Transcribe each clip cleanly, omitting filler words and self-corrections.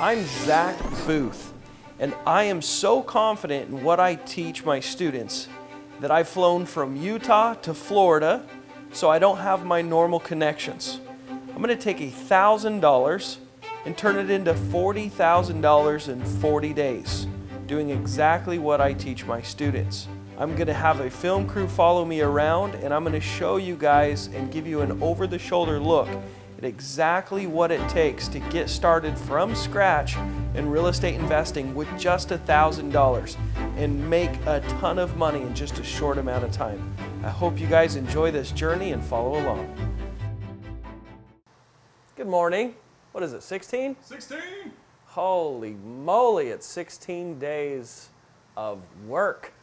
I'm Zack Boothe, and I am so confident in what I teach my students that I've flown from Utah to Florida so I don't have my normal connections. I'm going to take $1,000 and turn it into $40,000 in 40 days, doing exactly what I teach my students. I'm going to have a film crew follow me around, and I'm going to show you guys and give you an over-the-shoulder look at exactly what it takes to get started from scratch in real estate investing with just $1,000 and make a ton of money in just a short amount of time. I hope you guys enjoy this journey and follow along. Good morning. What is it, 16? 16! Holy moly, it's 16 days of work.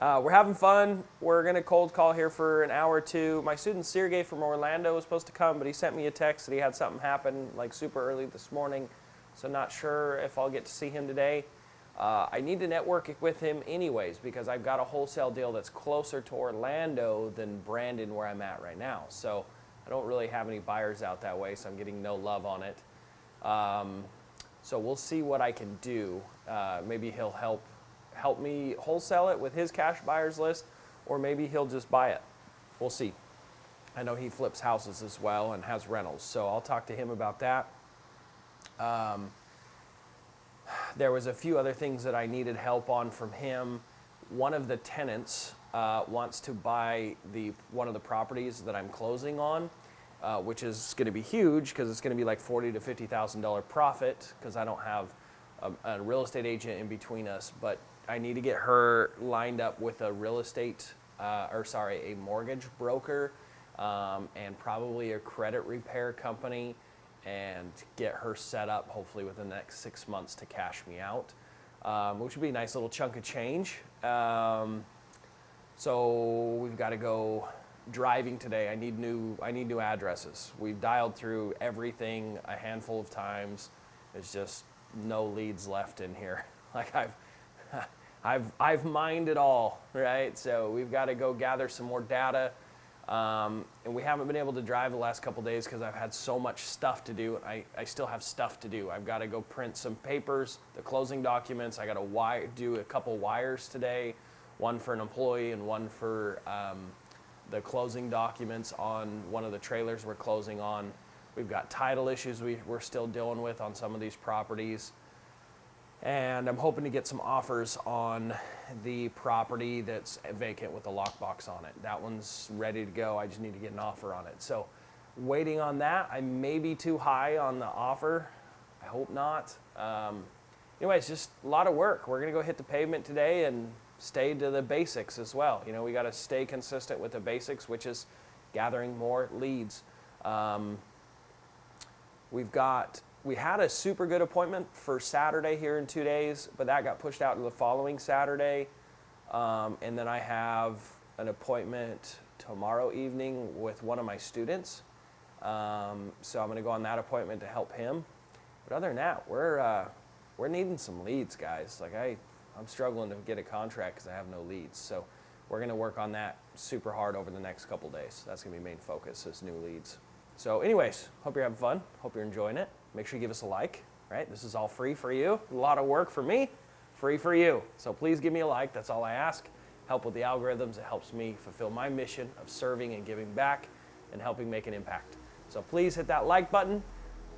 We're having fun. We're going to cold call here for an hour or two. My student Sergey from Orlando was supposed to come, but he sent me a text that he had something happen like super early this morning, so not sure if I'll get to see him today. I need to network with him anyways because I've got a wholesale deal that's closer to Orlando than Brandon where I'm at right now. So I don't really have any buyers out that way, so I'm getting no love on it. So we'll see what I can do. Maybe he'll help me wholesale it with his cash buyers list, or maybe he'll just buy it. We'll see. I know he flips houses as well and has rentals, so I'll talk to him about that. There was a few other things that I needed help on from him. One of the tenants wants to buy one of the properties that I'm closing on, which is going to be huge because it's going to be like $40,000 to $50,000 profit because I don't have a real estate agent in between us, but I need to get her lined up with a a mortgage broker and probably a credit repair company and get her set up hopefully within the next 6 months to cash me out, which would be a nice little chunk of change. So we've got to go driving today. I need new addresses. We've dialed through everything a handful of times. There's just no leads left in here. Like I've mined it all, right? So we've got to go gather some more data. And we haven't been able to drive the last couple days because I've had so much stuff to do. I still have stuff to do. I've got to go print some papers, the closing documents. I got to do a couple wires today, one for an employee and one for the closing documents on one of the trailers we're closing on. We've got title issues we're still dealing with on some of these properties. And I'm hoping to get some offers on the property that's vacant with a lockbox on it. That one's ready to go. I just need to get an offer on it. So waiting on that. I may be too high on the offer. I hope not. Anyways, just a lot of work. We're going to go hit the pavement today and stay to the basics as well. You know, we got to stay consistent with the basics, which is gathering more leads. We had a super good appointment for Saturday here in 2 days, but that got pushed out to the following Saturday. And then I have an appointment tomorrow evening with one of my students. So I'm going to go on that appointment to help him. But other than that, we're needing some leads, guys. Like I'm struggling to get a contract because I have no leads. So we're going to work on that super hard over the next couple days. That's going to be main focus is new leads. So anyways, hope you're having fun. Hope you're enjoying it. Make sure you give us a like, right? This is all free for you. A lot of work for me, free for you. So please give me a like. That's all I ask. Help with the algorithms. It helps me fulfill my mission of serving and giving back and helping make an impact. So please hit that like button.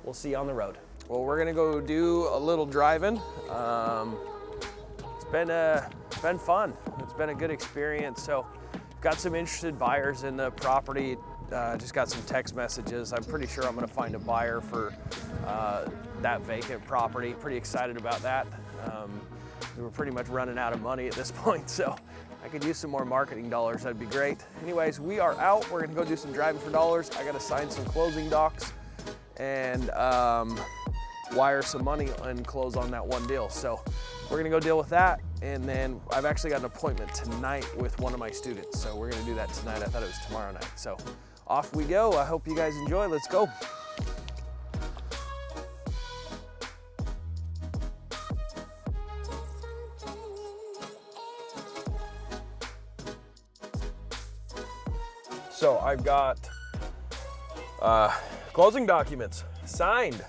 We'll see you on the road. Well, we're going to go do a little driving. It's been fun. It's been a good experience. So got some interested buyers in the property. Just got some text messages. I'm pretty sure I'm going to find a buyer for that vacant property. Pretty excited about that. We were pretty much running out of money at this point, so I could use some more marketing dollars. That'd be great. Anyways, we are out. We're going to go do some driving for dollars. I got to sign some closing docs and wire some money and close on that one deal. So we're going to go deal with that. And then I've actually got an appointment tonight with one of my students. So we're going to do that tonight. I thought it was tomorrow night. So off we go. I hope you guys enjoy. Let's go. So I've got closing documents signed.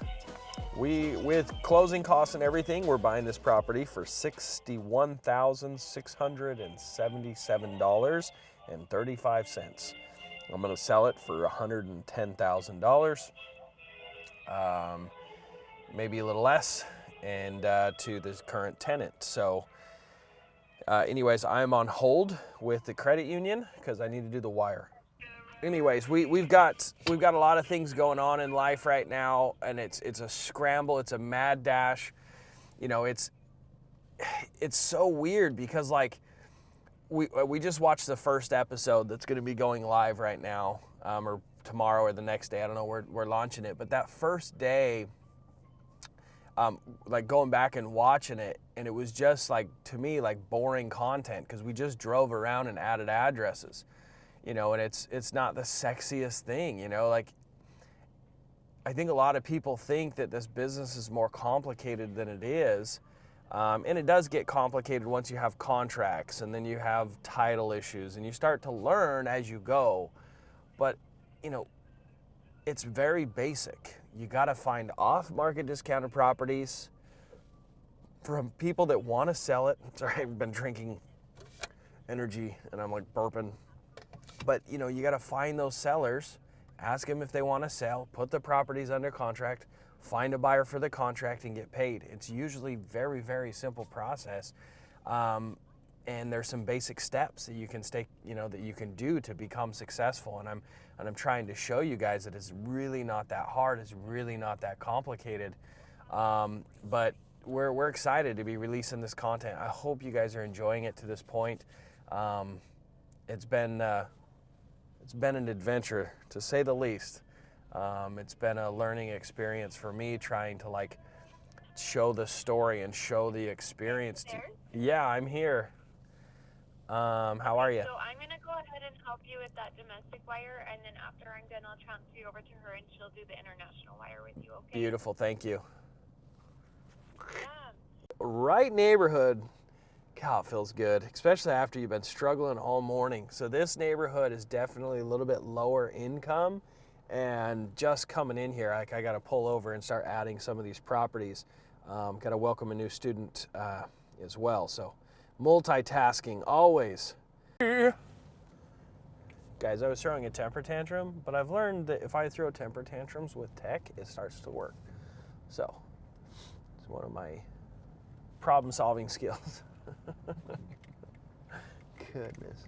with closing costs and everything, we're buying this property for $61,677.35. I'm going to sell it for $110,000, maybe a little less, and to the current tenant. So anyways, I'm on hold with the credit union because I need to do the wire. Anyways, we've got a lot of things going on in life right now, and it's a scramble, it's a mad dash. You know, it's so weird because like we just watched the first episode that's going to be going live right now, or tomorrow or the next day. I don't know, we're launching it, but that first day, like going back and watching it, and it was just like, to me, like boring content because we just drove around and added addresses. You know, and it's not the sexiest thing, you know, like I think a lot of people think that this business is more complicated than it is. And it does get complicated once you have contracts and then you have title issues and you start to learn as you go. But, you know, it's very basic. You got to find off-market discounted properties from people that want to sell it. Sorry, I've been drinking energy and I'm like burping. But, you know, you got to find those sellers, ask them if they want to sell, put the properties under contract, find a buyer for the contract, and get paid. It's usually very, very simple process. And there's some basic steps that you can that you can do to become successful. And I'm trying to show you guys that it's really not that hard. It's really not that complicated. But we're excited to be releasing this content. I hope you guys are enjoying it to this point. It's been an adventure, to say the least. It's been a learning experience for me, trying to like show the story and show the experience. Yeah, I'm here. How are you? So I'm going to go ahead and help you with that domestic wire, and then after I'm done, I'll transfer you over to her, and she'll do the international wire with you, okay? Beautiful, thank you. Yeah. Right neighborhood. God, it feels good, especially after you've been struggling all morning. So this neighborhood is definitely a little bit lower income, and just coming in here, I got to pull over and start adding some of these properties. Got to welcome a new student as well. So multitasking always. Guys, I was throwing a temper tantrum, but I've learned that if I throw temper tantrums with tech, it starts to work. So it's one of my problem-solving skills. Goodness.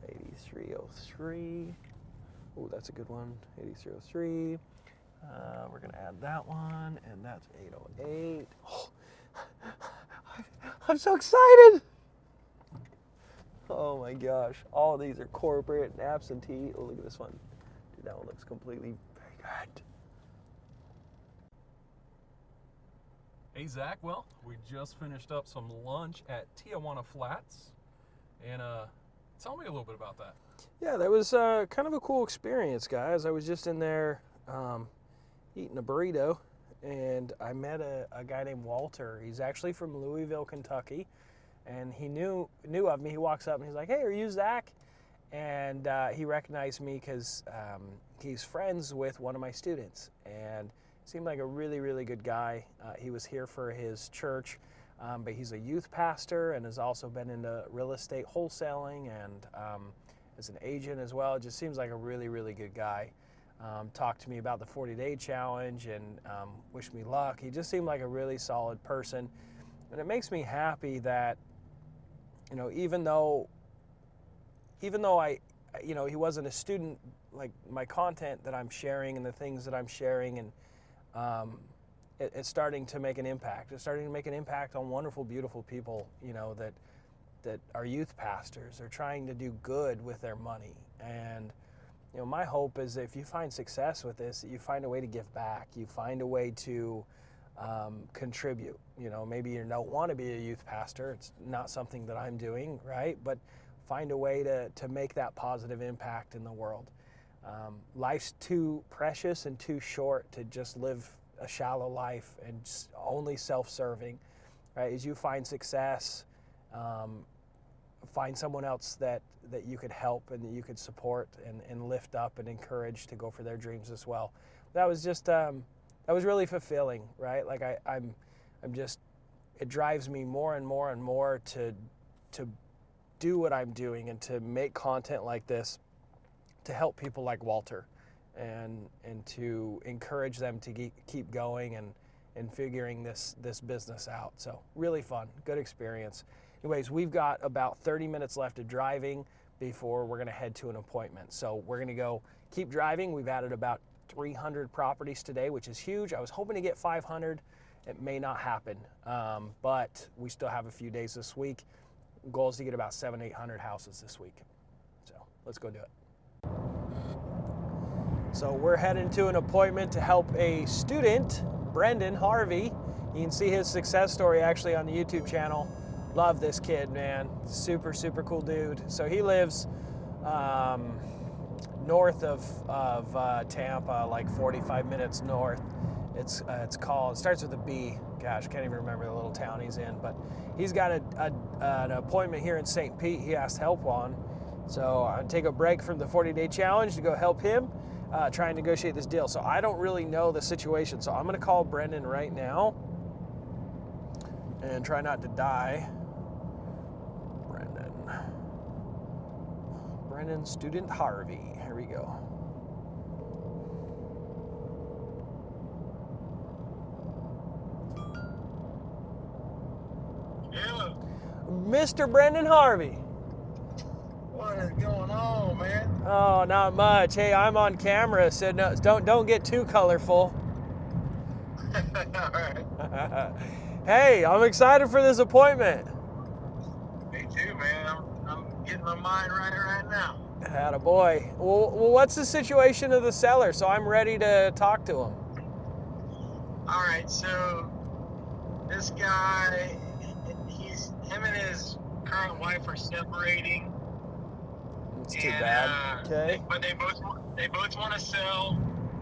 8303. Oh, that's a good one. 8303. We're going to add that one, and that's 808. Oh, I'm so excited. Oh my gosh. All of these are corporate and absentee. Oh, look at this one. Dude, that one looks completely very good. Hey Zach, well, we just finished up some lunch at Tijuana Flats, and tell me a little bit about that. Yeah, that was kind of a cool experience, guys. I was just in there eating a burrito, and I met a guy named Walter. He's actually from Louisville, Kentucky, and he knew of me. He walks up and he's like, "Hey, are you Zach?" And he recognized me because he's friends with one of my students, and seemed like a really, really good guy. He was here for his church, but he's a youth pastor and has also been into real estate wholesaling and as an agent as well. It just seems like a really, really good guy. Talked to me about the 40-day challenge and wished me luck. He just seemed like a really solid person. And it makes me happy that, you know, even though I, you know, he wasn't a student, like my content that I'm sharing and the things that I'm sharing, and it's starting to make an impact. It's starting to make an impact on wonderful, beautiful people, you know, that are youth pastors. They're trying to do good with their money. And, you know, my hope is that if you find success with this, that you find a way to give back. You find a way to contribute. You know, maybe you don't want to be a youth pastor. It's not something that I'm doing, right? But find a way to make that positive impact in the world. Life's too precious and too short to just live a shallow life and just only self-serving, right? As you find success, find someone else that you could help and that you could support and lift up and encourage to go for their dreams as well. That was just really fulfilling, right? Like I'm just, it drives me more and more and more to do what I'm doing and to make content like this to help people like Walter and to encourage them to keep going and figuring this business out. So really fun, good experience. Anyways, we've got about 30 minutes left of driving before we're gonna head to an appointment. So we're gonna go keep driving. We've added about 300 properties today, which is huge. I was hoping to get 500. It may not happen, but we still have a few days this week. Goal is to get about 700-800 houses this week. So let's go do it. So we're heading to an appointment to help a student, Brendan Harvey. You can see his success story actually on the YouTube channel. Love this kid, man. Super, super cool dude. So he lives north of Tampa, like 45 minutes north. It's called, it starts with a B. Gosh, can't even remember the little town he's in, but he's got an appointment here in St. Pete he asked help on. So I'll take a break from the 40-day challenge to go help him try and negotiate this deal. So I don't really know the situation. So I'm gonna call Brendan right now and try not to die. Brendan Student Harvey, here we go. Hello. Mr. Brendan Harvey. What is going on, man? Oh, not much. Hey, I'm on camera, so no, don't get too colorful. All right. Hey, I'm excited for this appointment. Me too, man. I'm getting my mind right now. Attaboy. Well, what's the situation of the seller? So I'm ready to talk to him. All right, so this guy, him and his current wife are separating. It's too bad. Okay. But they both want to sell.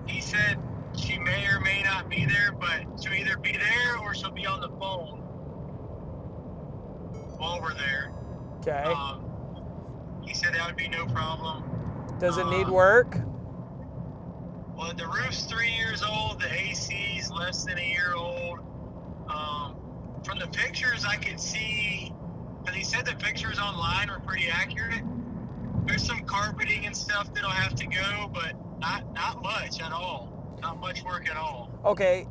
He said she may or may not be there, but she'll either be there or she'll be on the phone while we're there. Okay. He said that would be no problem. Does it need work? Well, the roof's 3 years old. The AC's less than a year old. From the pictures, I could see, because he said the pictures online were pretty accurate. There's some carpeting and stuff that'll have to go, but not much at all. Not much work at all. Okay.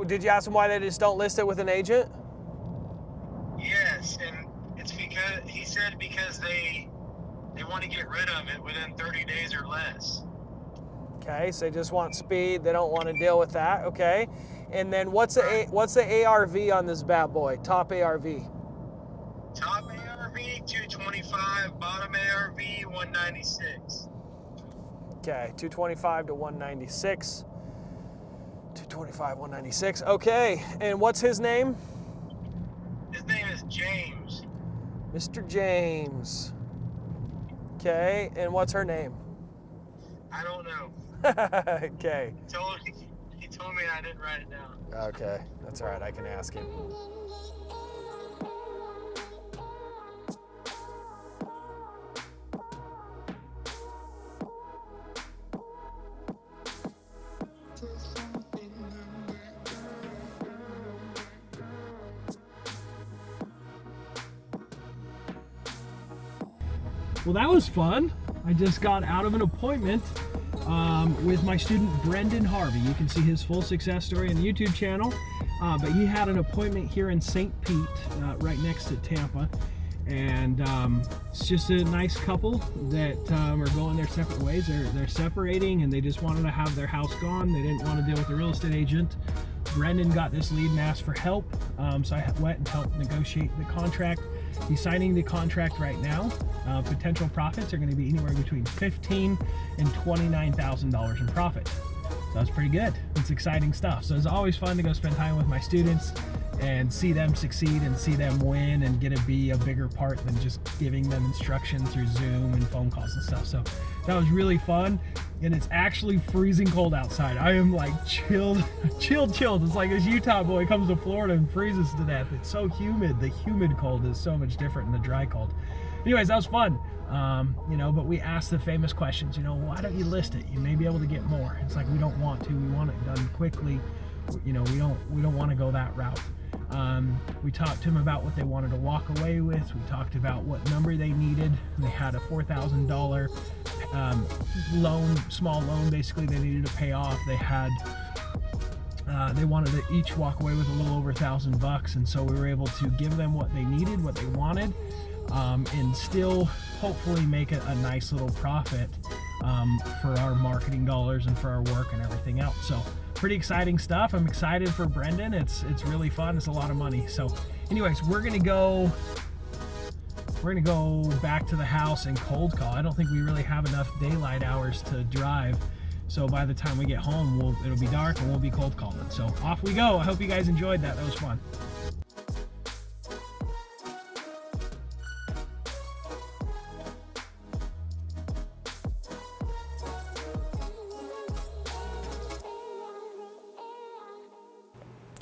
Did you ask them why they just don't list it with an agent? Yes, and it's because he said because they want to get rid of it within 30 days or less. Okay, so they just want speed. They don't want to deal with that. Okay. And then what's the ARV on this bad boy? Top ARV. Top ARV 225, bottom ARV 196. Okay, 225 to 196. 225, 196. Okay, and what's his name? His name is James. Mr. James. Okay, and what's her name? I don't know. Okay. He told me and I didn't write it down. Okay, that's all right. I can ask him. Well, that was fun. I just got out of an appointment with my student Brendan Harvey. You can see his full success story on the YouTube channel. But he had an appointment here in St. Pete, right next to Tampa. And it's just a nice couple that are going their separate ways. They're separating and they just wanted to have their house gone. They didn't want to deal with a real estate agent. Brendan got this lead and asked for help. So I went and helped negotiate the contract. He's signing the contract right now. Potential profits are going to be anywhere between $15,000 and $29,000 in profit. So that's pretty good. It's exciting stuff. So it's always fun to go spend time with my students and see them succeed and see them win and get to be a bigger part than just giving them instruction through Zoom and phone calls and stuff. So that was really fun. And it's actually freezing cold outside. I am like chilled. It's like this Utah boy comes to Florida and freezes to death. It's so humid. The humid cold is so much different than the dry cold. anyways, that was fun. You know, but we asked the famous questions, you know, why don't you list it? You may be able to get more. It's like, we don't want to, we want it done quickly. You know, we don't want to go that route. We talked to them about what they wanted to walk away with. We talked about what number they needed. They had a $4,000 loan, small loan, basically, they needed to pay off. They had they wanted to each walk away with a little over $1,000, and so we were able to give them what they needed, what they wanted, and still hopefully make a nice little profit for our marketing dollars and for our work and everything else. So pretty exciting stuff. I'm excited for Brendan. It's really fun. It's a lot of money. So anyways, we're gonna go back to the house and cold call. I don't think we really have enough daylight hours to drive. So by the time we get home, it'll be dark and we'll be cold calling. So off we go. I hope you guys enjoyed that. That was fun.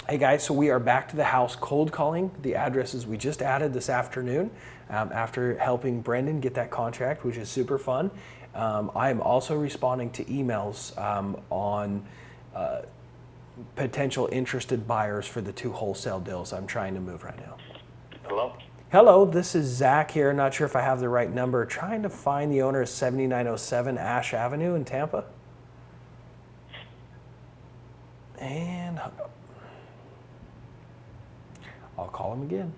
Hey guys, so we are back to the house cold calling the addresses we just added this afternoon after helping Brendan get that contract, which is super fun. I am also responding to emails on potential interested buyers for the 2 wholesale deals I'm trying to move right now. Hello? Hello, this is Zack here. Not sure if I have the right number. Trying to find the owner of 7907 Ash Avenue in Tampa. And I'll call him again.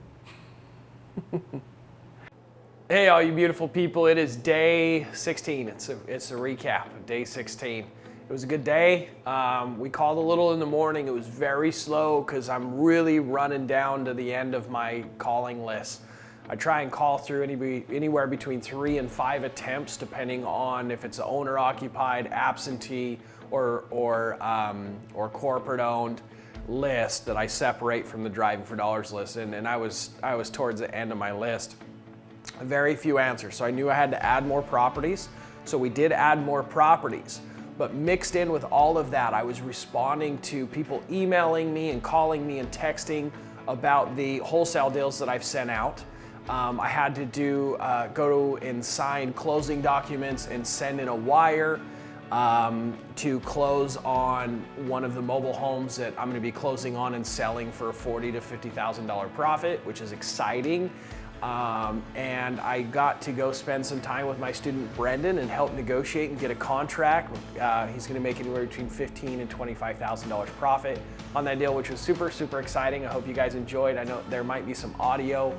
Hey, all you beautiful people. It is day 16. It's a recap of day 16. It was a good day. We called a little in the morning. It was very slow because I'm really running down to the end of my calling list. I try and call through anywhere between 3 and 5 attempts, depending on if it's owner occupied, absentee, or corporate owned list that I separate from the Driving for Dollars list. And I was towards the end of my list. Very few answers. So I knew I had to add more properties. So we did add more properties. But mixed in with all of that, I was responding to people emailing me and calling me and texting about the wholesale deals that I've sent out. I had to go and sign closing documents and send in a wire to close on one of the mobile homes that I'm going to be closing on and selling for a $40,000 to $50,000 profit, which is exciting. And I got to go spend some time with my student Brendan and help negotiate and get a contract. He's going to make anywhere between $15,000 and $25,000 profit on that deal, which was super, super exciting. I hope you guys enjoyed. I know there might be some audio.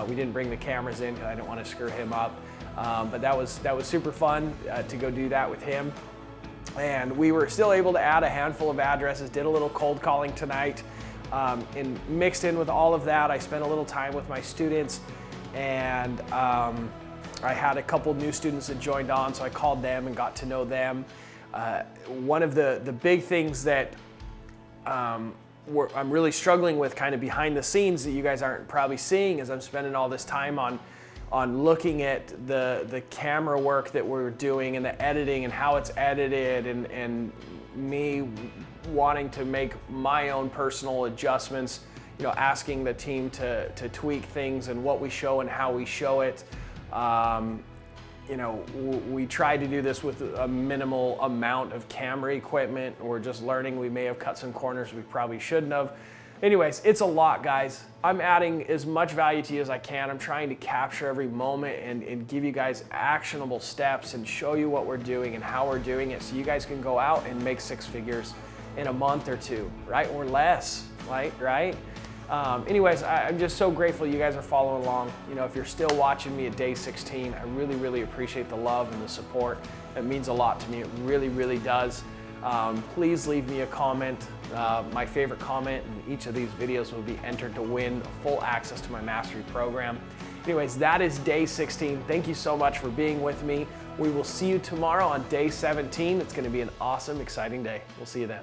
We didn't bring the cameras in because I didn't want to screw him up. But that was super fun to go do that with him. And we were still able to add a handful of addresses, did a little cold calling tonight. And mixed in with all of that, I spent a little time with my students, and I had a couple new students that joined on, so I called them and got to know them. One of the big things that I'm really struggling with kind of behind the scenes that you guys aren't probably seeing is I'm spending all this time on looking at the camera work that we're doing and the editing and how it's edited, and me wanting to make my own personal adjustments, you know, asking the team to tweak things and what we show and how we show it. You know, we tried to do this with a minimal amount of camera equipment. We're just learning. We may have cut some corners we probably shouldn't have. Anyways, it's a lot, guys. I'm adding as much value to you as I can. I'm trying to capture every moment and give you guys actionable steps and show you what we're doing and how we're doing it, so you guys can go out and make 6 figures in a month or 2, right? Or less, right? Anyways, I'm just so grateful you guys are following along. You know, if you're still watching me at day 16, I really, really appreciate the love and the support. It means a lot to me. It really, really does. Please leave me a comment. My favorite comment in each of these videos will be entered to win full access to my mastery program. Anyways, that is day 16. Thank you so much for being with me. We will see you tomorrow on day 17. It's going to be an awesome, exciting day. We'll see you then.